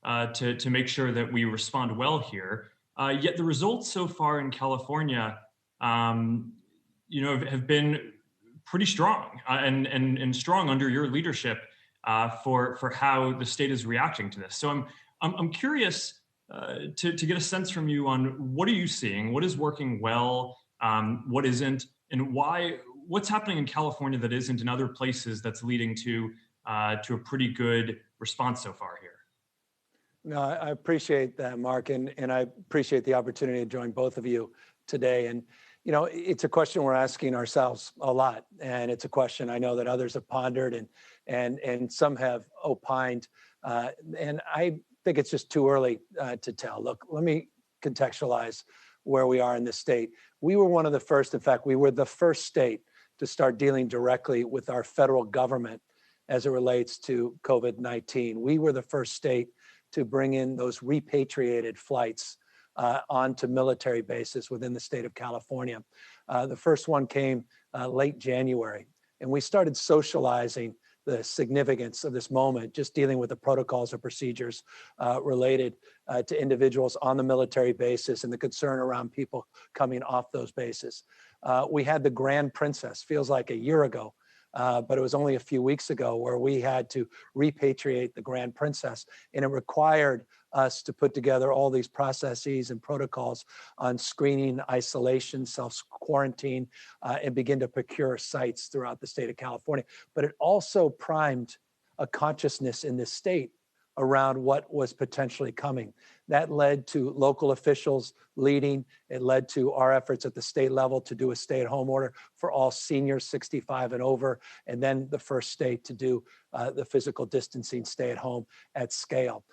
to make sure that we respond well here. Yet the results so far in California, um, have been pretty strong and strong under your leadership for how the state is reacting to this. So I'm curious to get a sense from you on what are you seeing, what is working well, what isn't, and why. What's happening in California that isn't in other places that's leading to a pretty good response so far here. No, I appreciate that, Mark, and I appreciate the opportunity to join both of you today. And it's a question we're asking ourselves a lot, and it's a question I know that others have pondered and some have opined. And I think it's just too early to tell. Look, let me contextualize where we are in this state. We were one of the first, in fact, we were the first state to start dealing directly with our federal government as it relates to COVID-19. We were the first state to bring in those repatriated flights onto military bases within the state of California. The first one came late January, and we started socializing the significance of this moment, just dealing with the protocols or procedures related to individuals on the military bases and the concern around people coming off those bases. We had the Grand Princess, feels like a year ago, but it was only a few weeks ago where we had to repatriate the Grand Princess, and it required us to put together all these processes and protocols on screening, isolation, self-quarantine, and begin to procure sites throughout the state of California. But it also primed a consciousness in this state around what was potentially coming. That led to local officials leading. It led to our efforts at the state level to do a stay-at-home order for all seniors 65 and over, and then the first state to do the physical distancing stay-at-home at scale.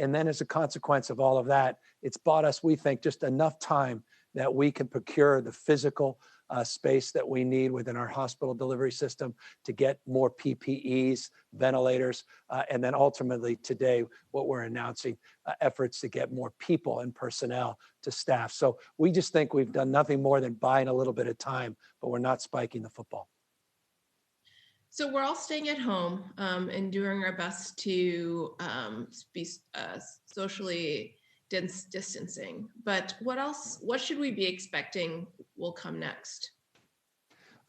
And then as a consequence of all of that, it's bought us, we think, just enough time that we can procure the physical space that we need within our hospital delivery system to get more PPEs, ventilators, and then ultimately today, what we're announcing, efforts to get more people and personnel to staff. So we just think we've done nothing more than buying a little bit of time, but we're not spiking the football. So we're all staying at home and doing our best to be socially distancing. But what else? What should we be expecting will come next?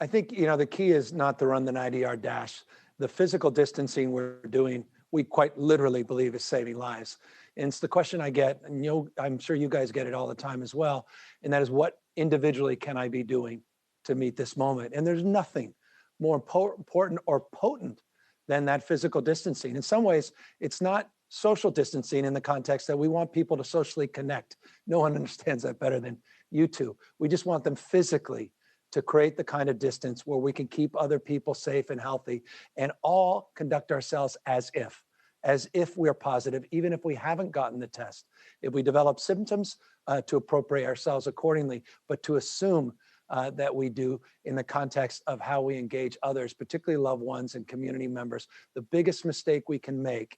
I think the key is not to run the 90-yard dash. The physical distancing we're doing, we quite literally believe is saving lives. And it's the question I get, and I'm sure you guys get it all the time as well. And that is, what individually can I be doing to meet this moment? And there's nothing more important or potent than that physical distancing. In some ways, it's not social distancing in the context that we want people to socially connect. No one understands that better than you two. We just want them physically to create the kind of distance where we can keep other people safe and healthy and all conduct ourselves as if we're positive, even if we haven't gotten the test. If we develop symptoms, to appropriate ourselves accordingly, but to assume that we do in the context of how we engage others, particularly loved ones and community members. The biggest mistake we can make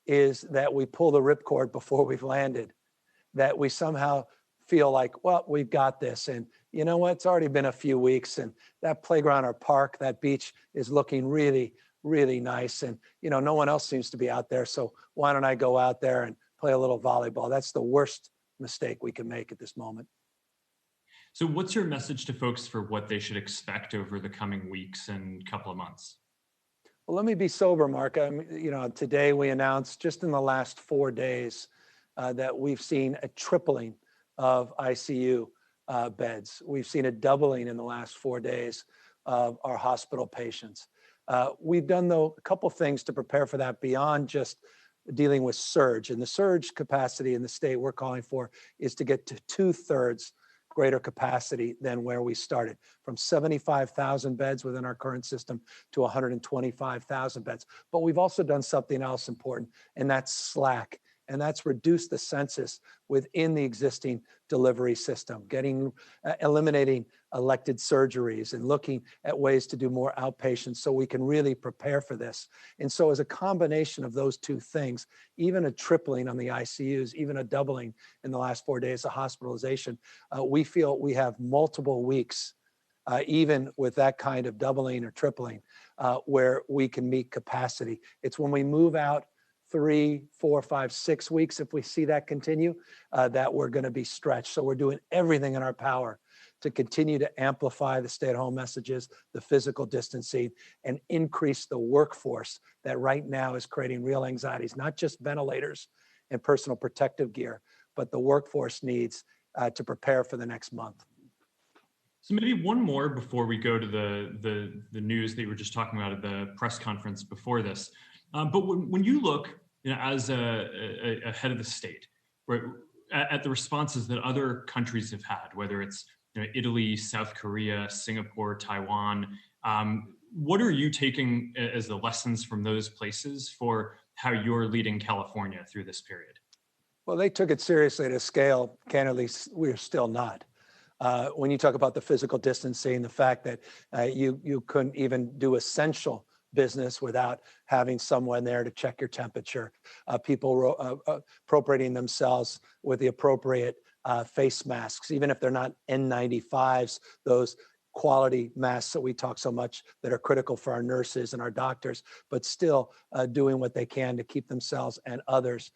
is that we pull the ripcord before we've landed, that we somehow feel like, well, we've got this. And you know what? It's already been a few weeks, and that playground or park, that beach is looking really, really nice. And, no one else seems to be out there. So why don't I go out there and play a little volleyball? That's the worst mistake we can make at this moment. So what's your message to folks for what they should expect over the coming weeks and couple of months? Well, let me be sober, Mark. Today we announced just in the last 4 days that we've seen a tripling of ICU beds. We've seen a doubling in the last 4 days of our hospital patients. We've done, though, a couple things to prepare for that beyond just dealing with surge. And the surge capacity in the state we're calling for is to get to 2/3 greater capacity than where we started, from 75,000 beds within our current system to 125,000 beds. But we've also done something else important, and that's slack. And that's reduced the census within the existing delivery system, eliminating elected surgeries and looking at ways to do more outpatients so we can really prepare for this. And so as a combination of those two things, even a tripling on the ICUs, even a doubling in the last 4 days of hospitalization, we feel we have multiple weeks, even with that kind of doubling or tripling, where we can meet capacity. It's when we move out 3, 4, 5, 6 weeks, if we see that continue, that we're going to be stretched. So we're doing everything in our power to continue to amplify the stay-at-home messages, the physical distancing, and increase the workforce that right now is creating real anxieties, not just ventilators and personal protective gear, but the workforce needs to prepare for the next month. So maybe one more before we go to the news that you were just talking about at the press conference before this. But when you look, as a head of the state, at the responses that other countries have had, whether it's Italy, South Korea, Singapore, Taiwan, what are you taking as the lessons from those places for how you're leading California through this period? Well, they took it seriously at a scale, candidly, we're still not. When you talk about the physical distancing, the fact that you couldn't even do essential business without having someone there to check your temperature, people appropriating themselves with the appropriate face masks, even if they're not N95s, those quality masks that we talk so much that are critical for our nurses and our doctors, but still doing what they can to keep themselves and others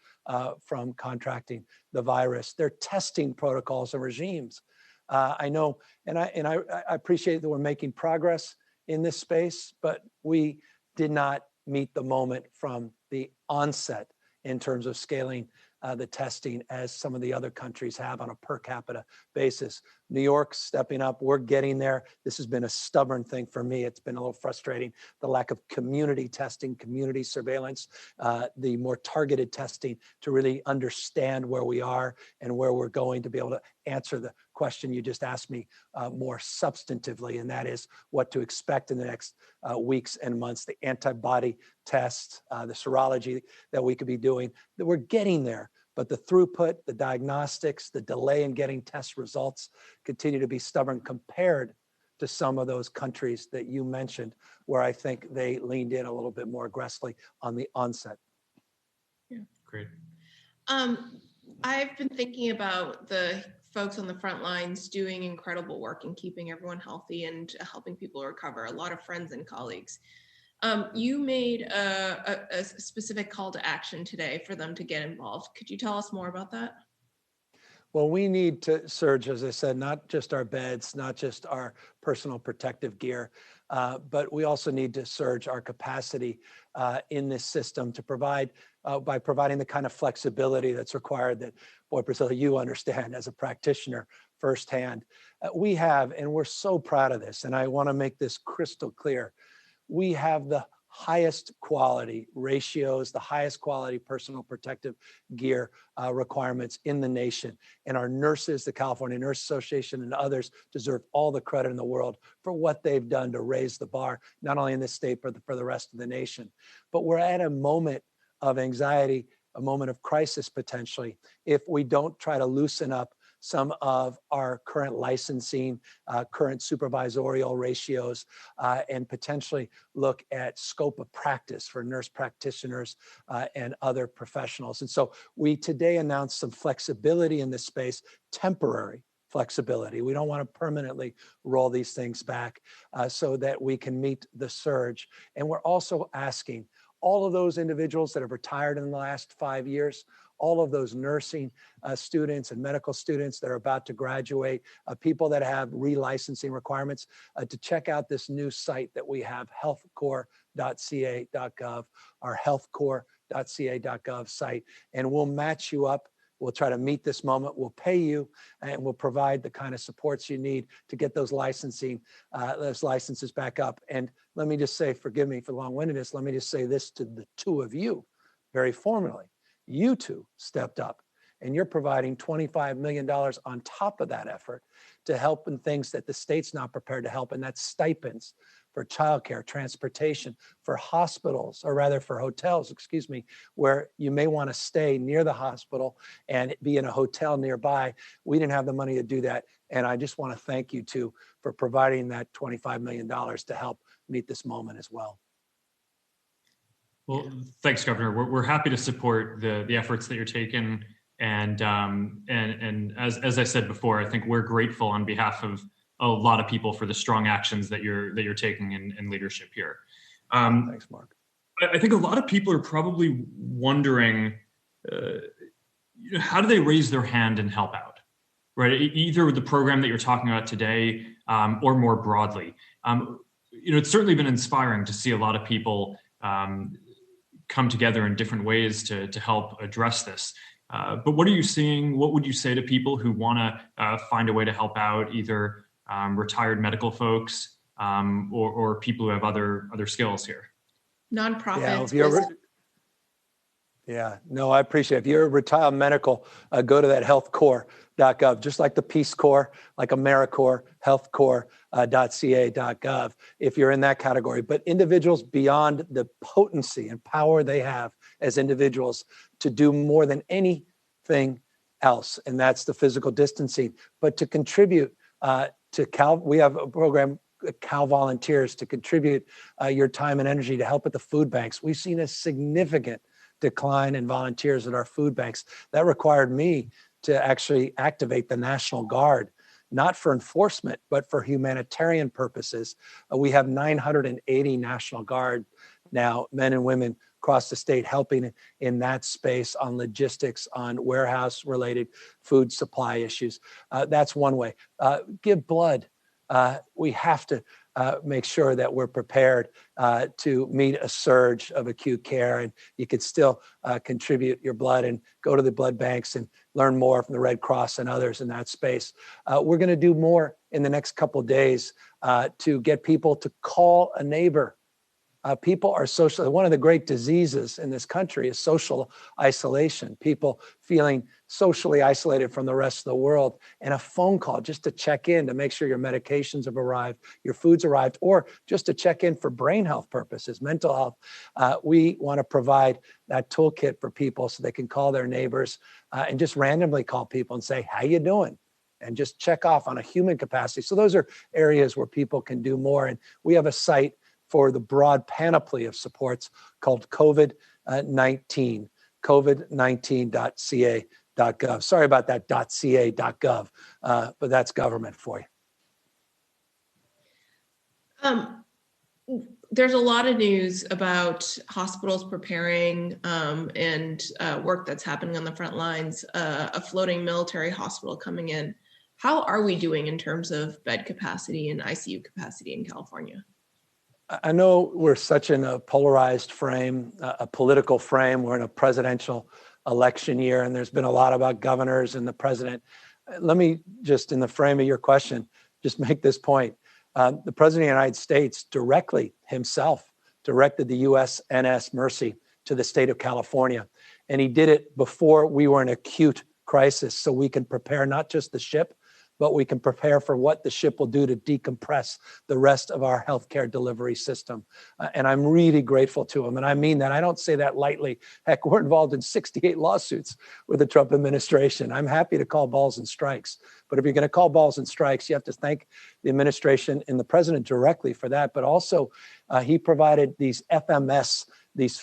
from contracting the virus. Their testing protocols and regimes. I know, and I appreciate that we're making progress in this space, but we did not meet the moment from the onset in terms of scaling the testing as some of the other countries have on a per capita basis. New York's stepping up. We're getting there. This has been a stubborn thing for me. It's been a little frustrating. The lack of community testing, community surveillance, the more targeted testing to really understand where we are and where we're going to be able to answer the question you just asked me more substantively, and that is what to expect in the next weeks and months, the antibody tests, the serology that we could be doing, that we're getting there. But the throughput, the diagnostics, the delay in getting test results continue to be stubborn compared to some of those countries that you mentioned, where I think they leaned in a little bit more aggressively on the onset. Yeah. Great. I've been thinking about the folks on the front lines doing incredible work in keeping everyone healthy and helping people recover, a lot of friends and colleagues. You made a specific call to action today for them to get involved. Could you tell us more about that? Well, we need to surge, as I said, not just our beds, not just our personal protective gear, but we also need to surge our capacity in this system to provide, by providing the kind of flexibility that's required that, boy, Priscilla, you understand as a practitioner firsthand. We have, and we're so proud of this, and I want to make this crystal clear, we have the highest quality ratios, the highest quality personal protective gear requirements in the nation. And our nurses, the California Nurse Association and others deserve all the credit in the world for what they've done to raise the bar, not only in this state, but for the rest of the nation. But we're at a moment of anxiety, a moment of crisis potentially, if we don't try to loosen up some of our current licensing, current supervisorial ratios, and potentially look at scope of practice for nurse practitioners and other professionals. And so we today announced some flexibility in this space, temporary flexibility. We don't want to permanently roll these things back so that we can meet the surge. And we're also asking all of those individuals that have retired in the last 5 years, all of those nursing students and medical students that are about to graduate, people that have relicensing requirements, to check out this new site that we have, healthcorps.ca.gov, our healthcorps.ca.gov site, and we'll match you up. We'll try to meet this moment. We'll pay you, and we'll provide the kind of supports you need to get those licenses back up. And let me just say, forgive me for long-windedness, let me just say this to the two of you very formally. You two stepped up, and you're providing $25 million on top of that effort to help in things that the state's not prepared to help, and that's stipends for childcare, transportation, for hospitals, or rather for hotels, where you may want to stay near the hospital and be in a hotel nearby. We didn't have the money to do that, and I just want to thank you two for providing that $25 million to help meet this moment as well. Well, thanks, Governor. We're happy to support the efforts that you're taking, and as I said before, I think we're grateful on behalf of a lot of people for the strong actions that you're taking in leadership here. Thanks, Mark. I think a lot of people are probably wondering, how do they raise their hand and help out, right? Either with the program that you're talking about today, or more broadly. It's certainly been inspiring to see a lot of people come together in different ways to help address this. But what are you seeing? What would you say to people who want to find a way to help out, either retired medical folks or people who have other skills here? Nonprofits. No, I appreciate it. If you're a retired medical, go to that healthcorps.gov, just like the Peace Corps, like AmeriCorps, healthcorps.ca.gov, if you're in that category. But individuals, beyond the potency and power they have as individuals to do more than anything else, and that's the physical distancing, but to contribute to Cal. We have a program, Cal Volunteers, to contribute your time and energy to help at the food banks. We've seen a significant decline in volunteers at our food banks. That required me to actually activate the National Guard, not for enforcement, but for humanitarian purposes. We have 980 National Guard now, men and women across the state, helping in that space on logistics, on warehouse-related food supply issues. That's one way. Give blood. We have to make sure that we're prepared to meet a surge of acute care, and you could still contribute your blood and go to the blood banks and learn more from the Red Cross and others in that space. We're going to do more in the next couple of days to get people to call a neighbor. People are social. One of the great diseases in this country is social isolation. People feeling socially isolated from the rest of the world, and a phone call just to check in to make sure your medications have arrived, your food's arrived, or just to check in for brain health purposes, mental health. We want to provide that toolkit for people so they can call their neighbors and just randomly call people and say, "How you doing?" and just check off on a human capacity. So those are areas where people can do more. And we have a site for the broad panoply of supports called COVID-19, covid19.ca.gov. Sorry about that, .ca.gov, but that's government for you. There's a lot of news about hospitals preparing and work that's happening on the front lines, a floating military hospital coming in. How are we doing in terms of bed capacity and ICU capacity in California? I know we're such in a polarized frame, a political frame. We're in a presidential election year, and there's been a lot about governors and the president. Let me just, in the frame of your question, just make this point. The president of the United States directly himself directed the USNS Mercy to the state of California. And he did it before we were in acute crisis, so we can prepare not just the ship, but we can prepare for what the ship will do to decompress the rest of our healthcare delivery system. And I'm really grateful to him. And I mean that. I don't say that lightly. Heck, we're involved in 68 lawsuits with the Trump administration. I'm happy to call balls and strikes. But if you're going to call balls and strikes, you have to thank the administration and the president directly for that. But also, he provided these FMS, these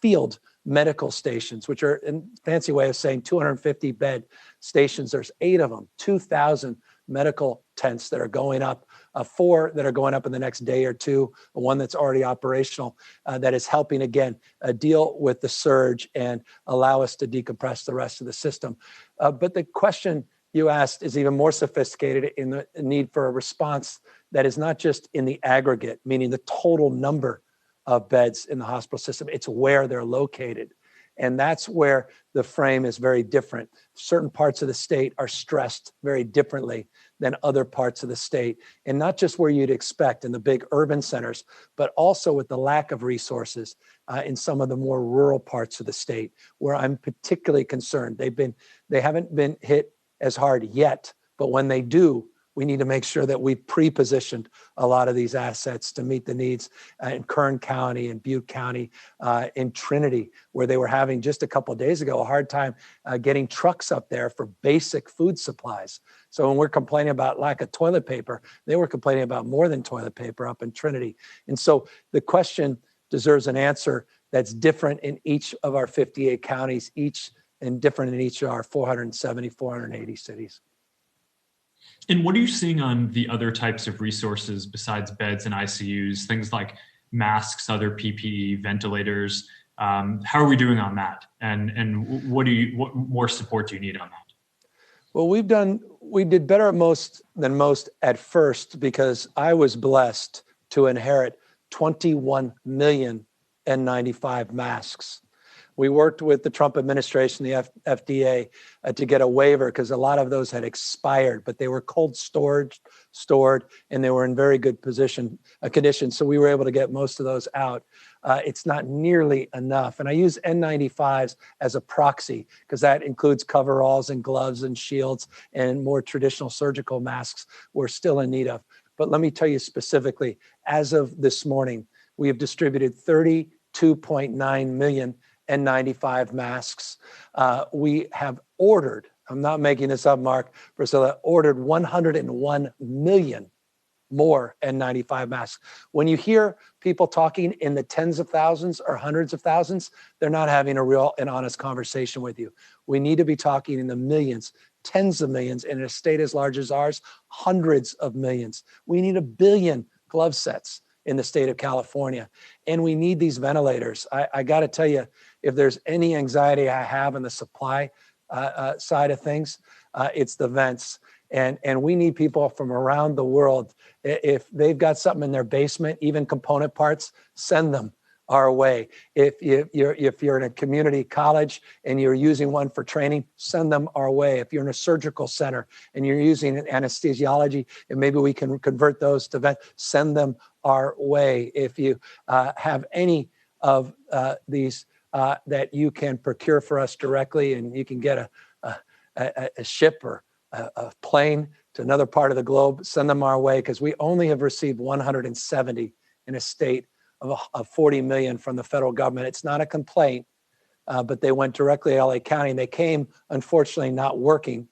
field medical stations, which are a fancy way of saying 250 bed stations. There's 8 of them, 2,000 medical tents that are going up, 4 that are going up in the next day or 2, one that's already operational, that is helping, again, deal with the surge and allow us to decompress the rest of the system. But the question you asked is even more sophisticated in the need for a response that is not just in the aggregate, meaning the total number of beds in the hospital system, it's where they're located. And that's where the frame is very different. Certain parts of the state are stressed very differently than other parts of the state. And not just where you'd expect in the big urban centers, but also with the lack of resources in some of the more rural parts of the state, where I'm particularly concerned. They haven't been hit as hard yet, but when they do, we need to make sure that we pre-positioned a lot of these assets to meet the needs in Kern County and Butte County, in Trinity, where they were having just a couple of days ago a hard time getting trucks up there for basic food supplies. So when we're complaining about lack of toilet paper, they were complaining about more than toilet paper up in Trinity. And so the question deserves an answer that's different in each of our 58 counties, and different in each of our 470, 480 cities. And what are you seeing on the other types of resources besides beds and ICUs, things like masks, other PPE, ventilators. How are we doing on that? And what more support do you need on that? Well, we did better than most at first because I was blessed to inherit 21 million N95 masks. We worked with the Trump administration, the FDA, to get a waiver because a lot of those had expired, but they were cold stored, and they were in very good condition. So we were able to get most of those out. It's not nearly enough. And I use N95s as a proxy because that includes coveralls and gloves and shields and more traditional surgical masks we're still in need of. But let me tell you specifically, as of this morning, we have distributed 32.9 million N95 masks. We have ordered, I'm not making this up, Mark, Priscilla, ordered 101 million more N95 masks. When you hear people talking in the tens of thousands or hundreds of thousands, they're not having a real and honest conversation with you. We need to be talking in the millions, tens of millions, in a state as large as ours, hundreds of millions. We need 1 billion glove sets in the state of California. And we need these ventilators. I got to tell you, if there's any anxiety I have on the supply side of things, it's the vents. And we need people from around the world. If they've got something in their basement, even component parts, send them our way. If you're in a community college and you're using one for training, send them our way. If you're in a surgical center and you're using anesthesiology, and maybe we can convert those to vent, send them our way. If you have any of these that you can procure for us directly, and you can get a ship or a plane to another part of the globe, send them our way, because we only have received 170 in a state of 40 million from the federal government. It's not a complaint, but they went directly to LA County, and they came, unfortunately, not working.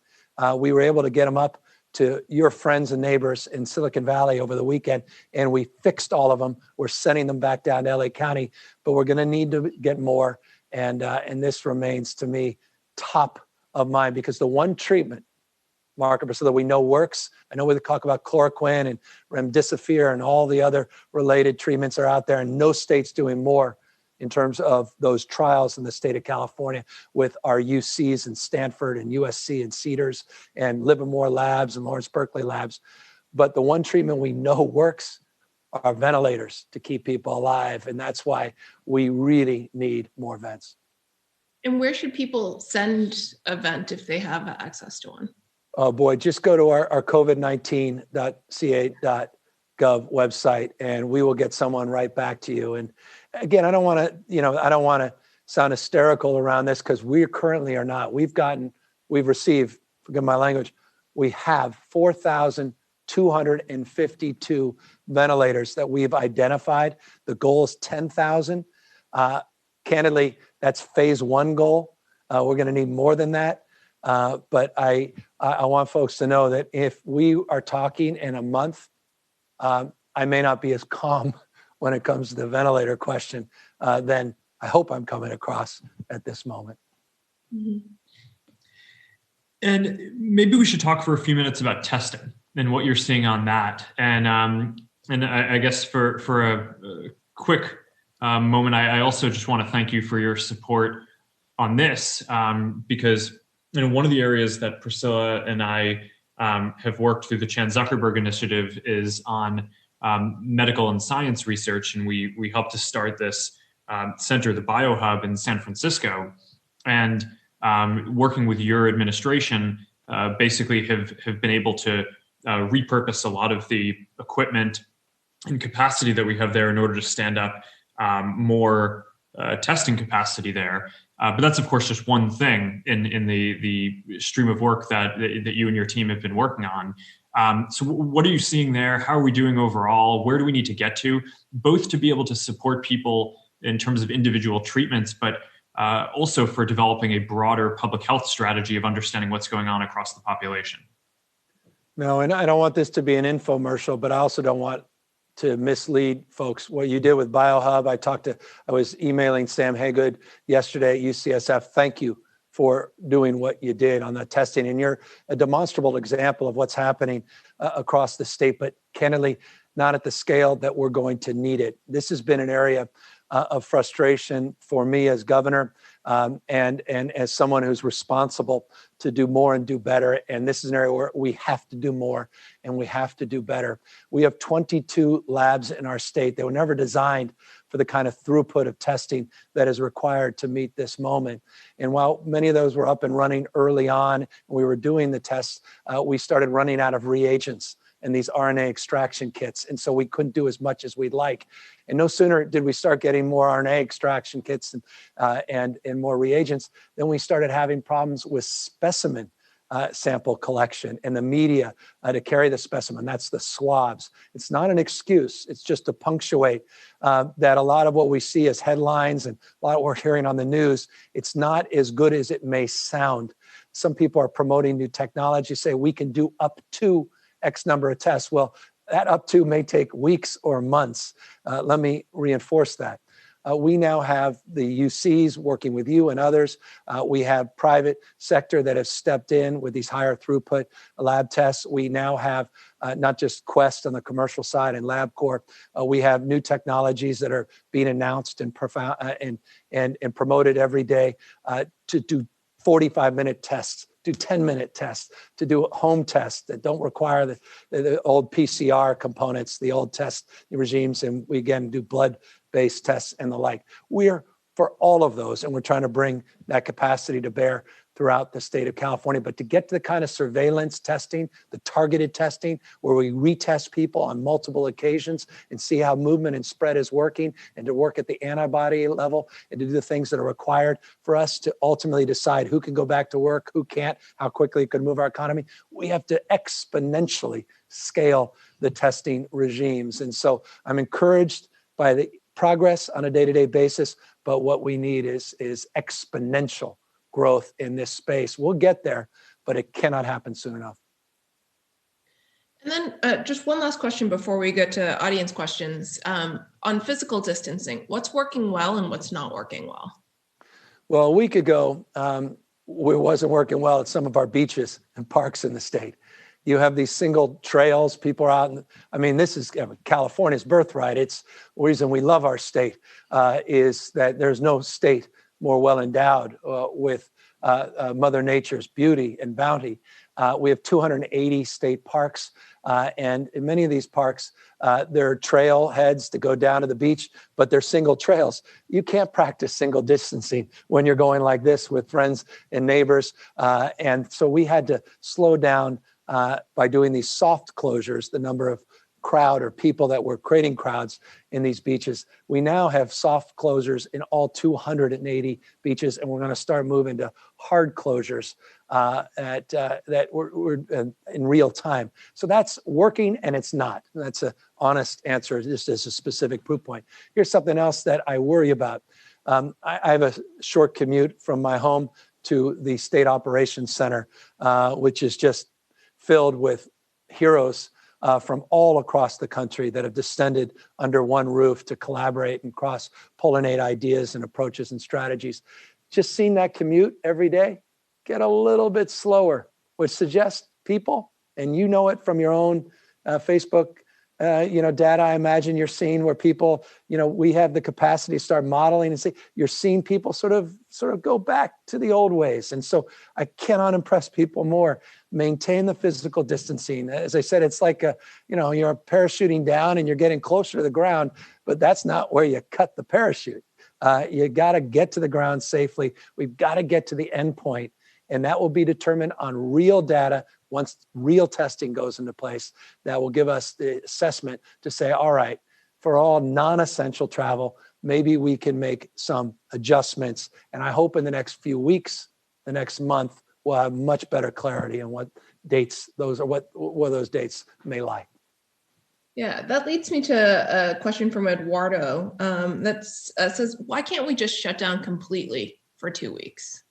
We were able to get them up to your friends and neighbors in Silicon Valley over the weekend, and we fixed all of them. We're sending them back down to LA County, but we're going to need to get more. And this remains, to me, top of mind, because the one treatment, Mark and Priscilla, we know works. I know we talk about chloroquine and remdesivir and all the other related treatments are out there, and no state's doing more in terms of those trials in the state of California with our UCs and Stanford and USC and Cedars and Livermore Labs and Lawrence Berkeley Labs. But the one treatment we know works are ventilators to keep people alive. And that's why we really need more vents. And where should people send a vent if they have access to one? Oh boy, just go to our covid19.ca.gov website, and we will get someone right back to you. And again, I don't want to sound hysterical around this, because we currently are not. We've received, forgive my language, we have 4,252 ventilators that we've identified. The goal is 10,000. Candidly, that's phase one goal. We're going to need more than that. But I want folks to know that if we are talking in a month, I may not be as calm when it comes to the ventilator question than I hope I'm coming across at this moment. Mm-hmm. And maybe we should talk for a few minutes about testing and what you're seeing on that. And I guess for a quick moment, I also just want to thank you for your support on this, because one of the areas that Priscilla and I have worked through the Zuckerberg initiative is on medical and science research. And we helped to start this center, the BioHub in San Francisco. And working with your administration, basically have been able to repurpose a lot of the equipment and capacity that we have there in order to stand up more testing capacity there. But that's, of course, just one thing in the stream of work that you and your team have been working on. So what are you seeing there? How are we doing overall? Where do we need to get to, both to be able to support people in terms of individual treatments, but also for developing a broader public health strategy of understanding what's going on across the population? No, and I don't want this to be an infomercial, but I also don't want to mislead folks. What you did with BioHub, I was emailing Sam Haygood yesterday at UCSF. Thank you for doing what you did on the testing. And you're a demonstrable example of what's happening across the state. But candidly, not at the scale that we're going to need it. This has been an area of frustration for me as governor, and as someone who's responsible to do more and do better. And this is an area where we have to do more and we have to do better. We have 22 labs in our state that were never designed for the kind of throughput of testing that is required to meet this moment. And while many of those were up and running early on, and we were doing the tests, we started running out of reagents and these RNA extraction kits. And so we couldn't do as much as we'd like. And no sooner did we start getting more RNA extraction kits and more reagents, then we started having problems with specimen sample collection and the media to carry the specimen. That's the swabs. It's not an excuse. It's just to punctuate that a lot of what we see as headlines and a lot of what we're hearing on the news, it's not as good as it may sound. Some people are promoting new technology, say we can do up to X number of tests. Well, that up to may take weeks or months. Let me reinforce that. We now have the UCs working with you and others. We have private sector that have stepped in with these higher throughput lab tests. We now have not just Quest on the commercial side and LabCorp. We have new technologies that are being announced and promoted every day to do 45-minute tests, do 10-minute tests, to do home tests that don't require the old PCR components, the old test regimes, and we again do blood-based tests and the like. We're for all of those, and we're trying to bring that capacity to bear throughout the state of California. But to get to the kind of surveillance testing, the targeted testing, where we retest people on multiple occasions and see how movement and spread is working, and to work at the antibody level, and to do the things that are required for us to ultimately decide who can go back to work, who can't, how quickly it could move our economy, we have to exponentially scale the testing regimes. And so I'm encouraged by the progress on a day-to-day basis, but what we need is exponential growth in this space. We'll get there, but it cannot happen soon enough. And then just one last question before we get to audience questions. On physical distancing, what's working well and what's not working well? Well, a week ago, it wasn't working well at some of our beaches and parks in the state. You have these single trails, people are out. This is California's birthright. It's the reason we love our state, is that there's no state more well endowed with Mother Nature's beauty and bounty. We have 280 state parks, and in many of these parks, there are trail heads to go down to the beach, but they're single trails. You can't practice single distancing when you're going like this with friends and neighbors. And so we had to slow down by doing these soft closures, the number of crowd or people that were creating crowds in these beaches. We now have soft closures in all 280 beaches, and we're going to start moving to hard closures that we're in real time. So that's working, and it's not. That's an honest answer, just as a specific proof point. Here's something else that I worry about. I have a short commute from my home to the State Operations Center, which is just filled with heroes from all across the country that have descended under one roof to collaborate and cross-pollinate ideas and approaches and strategies. Just seeing that commute every day get a little bit slower, which suggests people, and you know it from your own Facebook data, I imagine you're seeing where people, we have the capacity to start modeling and say, you're seeing people sort of go back to the old ways. And so I cannot impress people more. Maintain the physical distancing. As I said, it's like you're parachuting down and you're getting closer to the ground, but that's not where you cut the parachute. You got to get to the ground safely. We've got to get to the end point, and that will be determined on real data. Once real testing goes into place, that will give us the assessment to say, all right, for all non-essential travel, maybe we can make some adjustments. And I hope in the next few weeks, the next month, we'll have much better clarity on what dates those are, where those dates may lie. Yeah, that leads me to a question from Eduardo that says, why can't we just shut down completely for 2 weeks?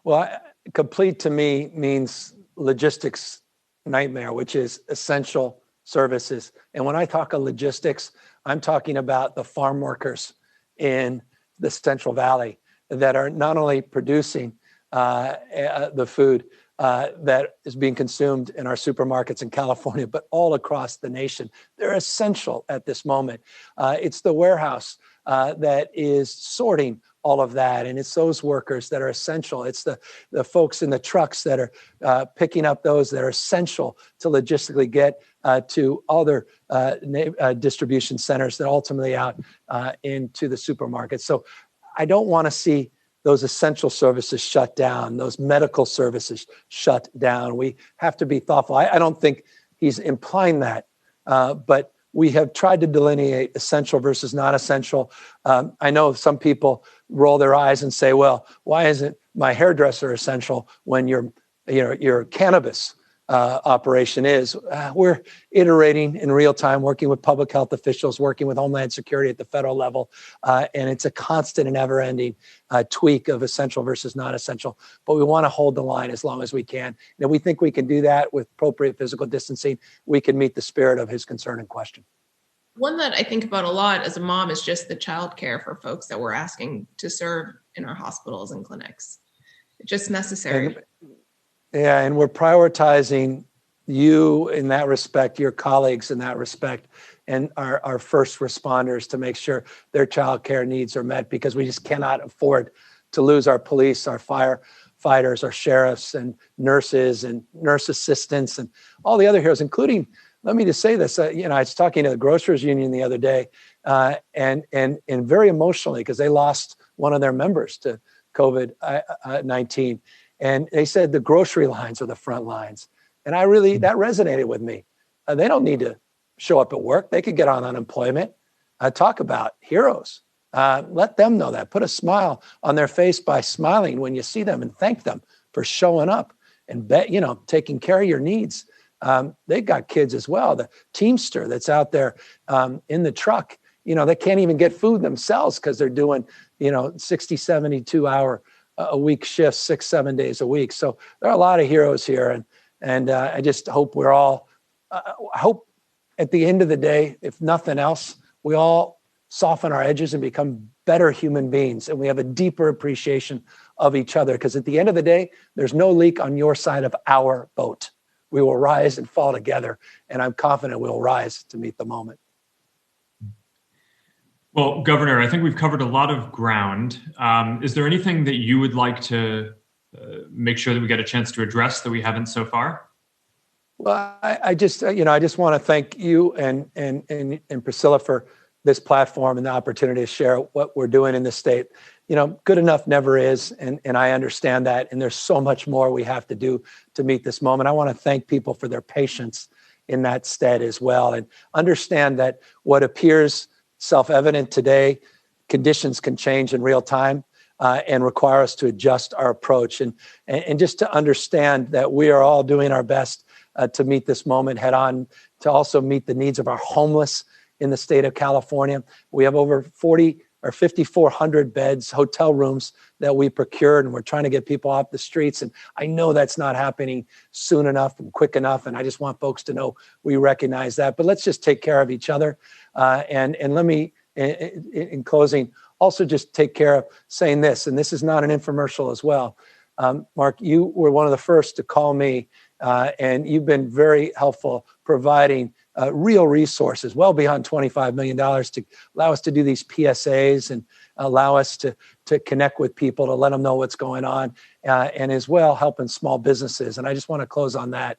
Well, complete to me means logistics nightmare, which is essential services. And when I talk of logistics, I'm talking about the farm workers in the Central Valley that are not only producing the food, that is being consumed in our supermarkets in California, but all across the nation. They're essential at this moment. It's the warehouse that is sorting all of that, and it's those workers that are essential. It's the folks in the trucks that are picking up those that are essential to logistically get to other distribution centers that ultimately out into the supermarket. So I don't want to see those essential services shut down, those medical services shut down. We have to be thoughtful. I don't think he's implying that, but we have tried to delineate essential versus not essential. I know some people roll their eyes and say, well, why isn't my hairdresser essential when your cannabis operation is? We're iterating in real time, working with public health officials, working with Homeland Security at the federal level, and it's a constant and never-ending tweak of essential versus not essential. But we want to hold the line as long as we can. And we think we can do that with appropriate physical distancing. We can meet the spirit of his concern and question. One that I think about a lot as a mom is just the childcare for folks that we're asking to serve in our hospitals and clinics. It's just necessary. And we're prioritizing you in that respect, your colleagues in that respect, and our first responders to make sure their childcare needs are met, because we just cannot afford to lose our police, our firefighters, our sheriffs, and nurses and nurse assistants, and all the other heroes, including, let me just say this, I was talking to the grocers union the other day, and very emotionally, because they lost one of their members to COVID-19. And they said the grocery lines are the front lines. And that resonated with me. They don't need to show up at work. They could get on unemployment. Talk about heroes. Let them know that. Put a smile on their face by smiling when you see them, and thank them for showing up and taking care of your needs. They've got kids as well. The Teamster that's out there in the truck, they can't even get food themselves because they're doing, 60, 72-hour a week shifts, 6-7 days a week. So there are a lot of heroes here. And I just hope we're all, I hope at the end of the day, if nothing else, we all soften our edges and become better human beings. And we have a deeper appreciation of each other. Because at the end of the day, there's no leak on your side of our boat. We will rise and fall together. And I'm confident we'll rise to meet the moment. Well, Governor, I think we've covered a lot of ground. Is there anything that you would like to make sure that we get a chance to address that we haven't so far? Well, I just want to thank you and Priscilla for this platform and the opportunity to share what we're doing in this state. Good enough never is, and I understand that. And there's so much more we have to do to meet this moment. I want to thank people for their patience in that stead as well, and understand that what appears self-evident today, conditions can change in real time and require us to adjust our approach, and just to understand that we are all doing our best to meet this moment head on, to also meet the needs of our homeless in the state of California. We have over 5,400 beds, hotel rooms that we procured, and we're trying to get people off the streets. And I know that's not happening soon enough and quick enough. And I just want folks to know we recognize that. But let's just take care of each other. And let me, in closing, also just take care of saying this, and this is not an infomercial as well. Mark, you were one of the first to call me, and you've been very helpful providing real resources, well beyond $25 million, to allow us to do these PSAs and allow us to connect with people, to let them know what's going on, and as well helping small businesses. And I just want to close on that.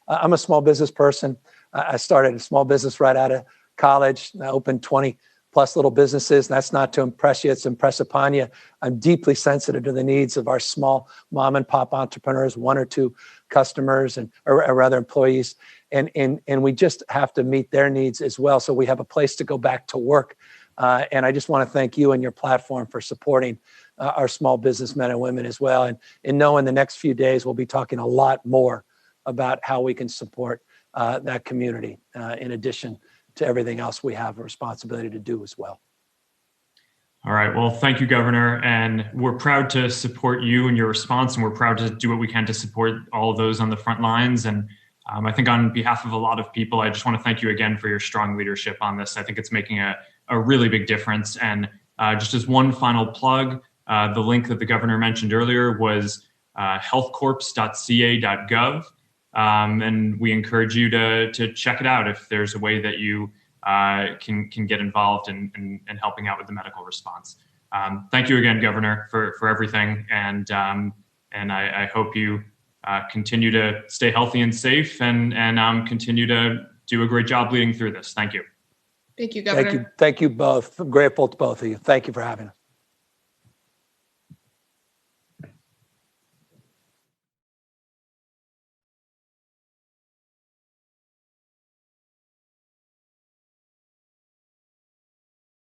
I'm a small business person. I started a small business right out of college. I opened 20 plus little businesses. And that's not to impress you, it's to impress upon you. I'm deeply sensitive to the needs of our small mom and pop entrepreneurs, one or two customers, or rather employees. And we just have to meet their needs as well, so we have a place to go back to work. And I just want to thank you and your platform for supporting our small businessmen and women as well. And know in the next few days, we'll be talking a lot more about how we can support that community in addition to everything else we have a responsibility to do as well. All right. Well, thank you, Governor. And we're proud to support you and your response. And we're proud to do what we can to support all of those on the front lines. And I think on behalf of a lot of people, I just want to thank you again for your strong leadership on this. I think it's making a really big difference. And just as one final plug, the link that the governor mentioned earlier was healthcorps.ca.gov. And we encourage you to check it out if there's a way that you can get involved in helping out with the medical response. Thank you again, Governor, for everything. And I hope you continue to stay healthy and safe and continue to do a great job leading through this. Thank you. Thank you, Governor. Thank you both. I'm grateful to both of you. Thank you for having us.